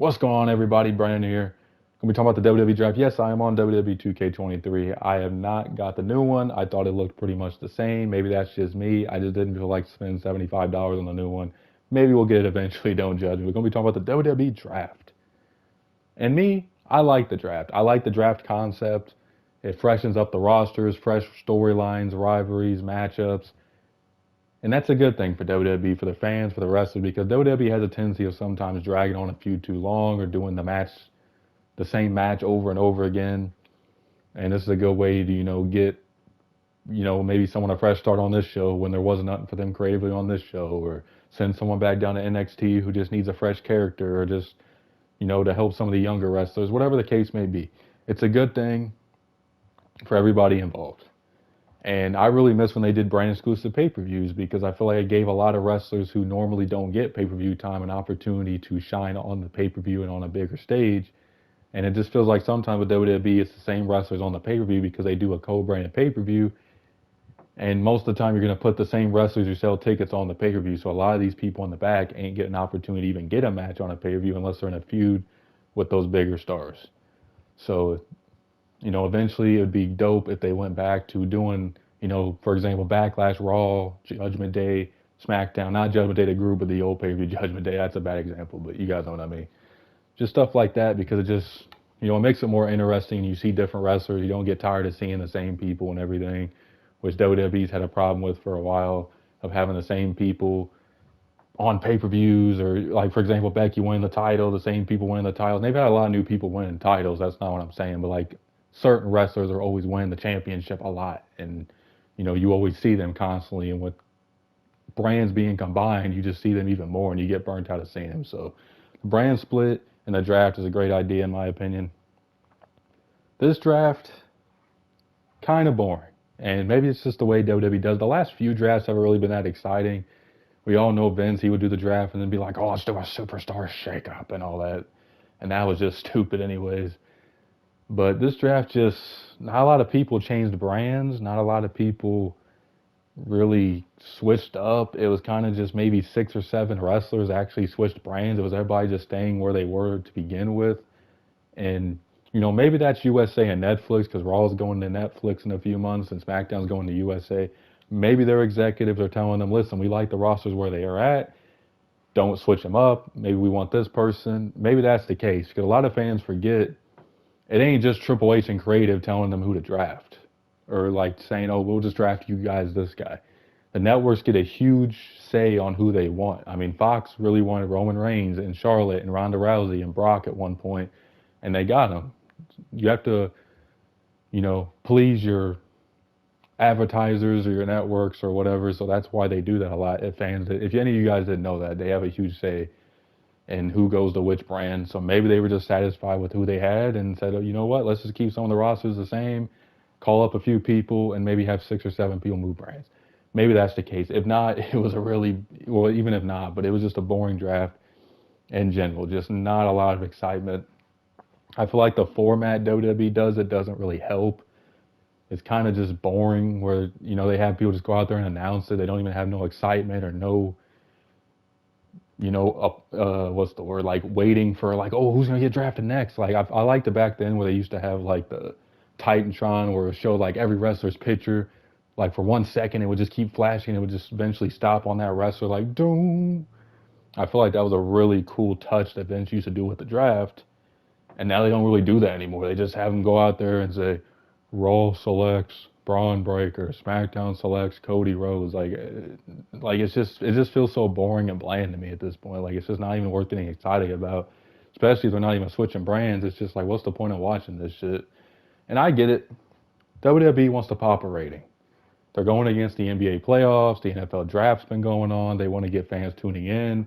What's going on, everybody? Brandon here. Gonna be talking about the WWE Draft. Yes, I am on WWE 2K23. I have not got the new one. I thought it looked pretty much the same. Maybe that's just me. I just didn't feel like spending $75 on the new one. Maybe we'll get it eventually. Don't judge me. We're gonna be talking about the WWE Draft. And me, I like the draft. I like the draft concept. It freshens up the rosters, fresh storylines, rivalries, matchups. And that's a good thing for WWE, for the fans, for the wrestlers, because WWE has a tendency of sometimes dragging on a feud too long or doing the same match over and over again. And this is a good way to, get, maybe someone a fresh start on this show when there wasn't nothing for them creatively on this show, or send someone back down to NXT who just needs a fresh character, or just, to help some of the younger wrestlers, whatever the case may be. It's a good thing for everybody involved. And I really miss when they did brand exclusive pay-per-views, because I feel like it gave a lot of wrestlers who normally don't get pay-per-view time an opportunity to shine on the pay-per-view and on a bigger stage. And it just feels like sometimes with WWE, it's the same wrestlers on the pay-per-view because they do a co-branded pay-per-view. And most of the time, you're going to put the same wrestlers who sell tickets on the pay-per-view. So a lot of these people in the back ain't getting an opportunity to even get a match on a pay-per-view unless they're in a feud with those bigger stars. So, eventually it would be dope if they went back to doing, for example, Backlash, Raw, Judgment Day, SmackDown. Not Judgment Day the group, but the old pay-per-view Judgment Day. That's a bad example, but you guys know what I mean. Just stuff like that, because it just, it makes it more interesting. You see different wrestlers. You don't get tired of seeing the same people and everything, which WWE's had a problem with for a while, of having the same people on pay-per-views, or like, for example, Becky winning the title, the same people winning the titles. And they've had a lot of new people winning titles. That's not what I'm saying, but like certain wrestlers are always winning the championship a lot. And, you always see them constantly. And with brands being combined, you just see them even more and you get burnt out of seeing them. So the brand split and the draft is a great idea, in my opinion. This draft, kind of boring. And maybe it's just the way WWE does. The last few drafts haven't really been that exciting. We all know Vince, he would do the draft and then be like, oh, let's do a superstar shakeup and all that. And that was just stupid anyways. But this draft just, not a lot of people changed brands. Not a lot of people really switched up. It was kind of just maybe 6 or 7 wrestlers actually switched brands. It was everybody just staying where they were to begin with. And, maybe that's USA and Netflix, because Raw is going to Netflix in a few months and SmackDown's going to USA. Maybe their executives are telling them, listen, we like the rosters where they are at. Don't switch them up. Maybe we want this person. Maybe that's the case, because a lot of fans forget it ain't just Triple H and creative telling them who to draft, or like saying, oh, we'll just draft you guys this guy. The networks get a huge say on who they want. I mean, Fox really wanted Roman Reigns and Charlotte and Ronda Rousey and Brock at one point, and they got them. You have to, please your advertisers or your networks or whatever. So that's why they do that a lot. If any of you guys didn't know that, they have a huge say in who goes to which brand. So maybe they were just satisfied with who they had and said, oh, you know what, let's just keep some of the rosters the same, call up a few people, and maybe have 6 or 7 people move brands. Maybe that's the case. If not, it was even if not, but it was just a boring draft in general. Just not a lot of excitement. I feel like the format WWE does, it doesn't really help. It's kind of just boring, where, they have people just go out there and announce it. They don't even have no excitement or no, what's the word, like waiting for like, oh, who's going to get drafted next? Like I liked it back then where they used to have like the Titantron, where it showed like every wrestler's picture. Like for 1 second, it would just keep flashing. It would just eventually stop on that wrestler like, doom. I feel like that was a really cool touch that Vince used to do with the draft. And now they don't really do that anymore. They just have them go out there and say, Raw selects Braun Breaker, SmackDown selects Cody Rhodes. Like it just feels so boring and bland to me at this point. Like it's just not even worth getting excited about, especially if they're not even switching brands. It's just like, what's the point of watching this shit? And I get it. WWE wants to pop a rating. They're going against the NBA playoffs. The NFL draft's been going on. They want to get fans tuning in.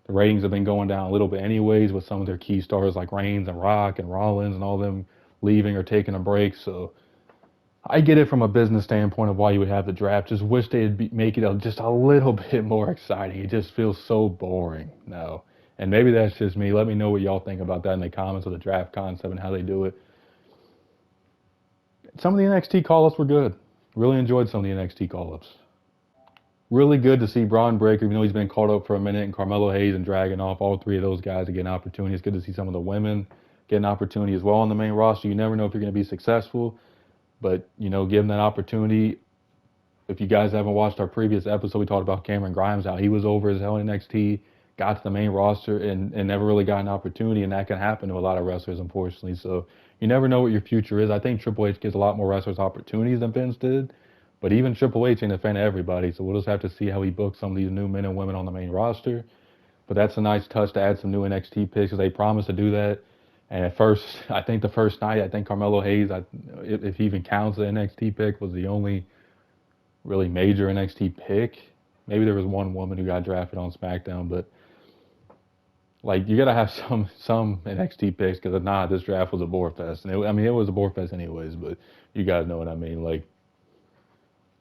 The ratings have been going down a little bit anyways, with some of their key stars like Reigns and Rock and Rollins and all them leaving or taking a break. So I get it from a business standpoint of why you would have the draft. Just wish they'd make it just a little bit more exciting. It just feels so boring now. And maybe that's just me. Let me know what y'all think about that in the comments of the draft concept and how they do it. Some of the NXT call-ups were good. Really enjoyed some of the NXT call-ups. Really good to see Braun Breaker, even though he's been called up for a minute, and Carmelo Hayes and dragging off all three of those guys to get an opportunity. It's good to see some of the women get an opportunity as well on the main roster. You never know if you're going to be successful, but, give them that opportunity. If you guys haven't watched our previous episode, we talked about Cameron Grimes, how he was over as hell in NXT, got to the main roster, and never really got an opportunity, and that can happen to a lot of wrestlers, unfortunately. So you never know what your future is. I think Triple H gives a lot more wrestlers opportunities than Vince did, but even Triple H ain't a fan of everybody, so we'll just have to see how he books some of these new men and women on the main roster. But that's a nice touch to add some new NXT picks, because they promised to do that. And at first, I think the first night, I think Carmelo Hayes, if he even counts the NXT pick, was the only really major NXT pick. Maybe there was one woman who got drafted on SmackDown, but like you gotta have some NXT picks, because if not, this draft was a bore fest. And it was a bore fest anyways, but you guys know what I mean. Like,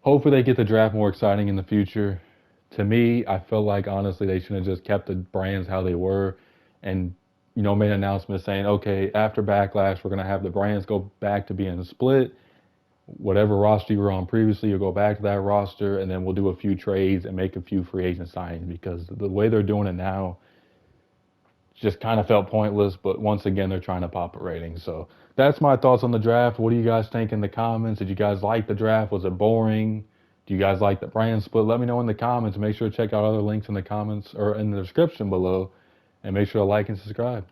hopefully they get the draft more exciting in the future. To me, I feel like honestly they should have just kept the brands how they were, and made an announcement saying, okay, after Backlash, we're gonna have the brands go back to being split. Whatever roster you were on previously, you'll go back to that roster, and then we'll do a few trades and make a few free agent signings, because the way they're doing it now just kind of felt pointless. But once again, they're trying to pop a rating. So that's my thoughts on the draft. What do you guys think in the comments? Did you guys like the draft? Was it boring? Do you guys like the brand split? Let me know in the comments. Make sure to check out other links in the comments or in the description below, and make sure to like and subscribe.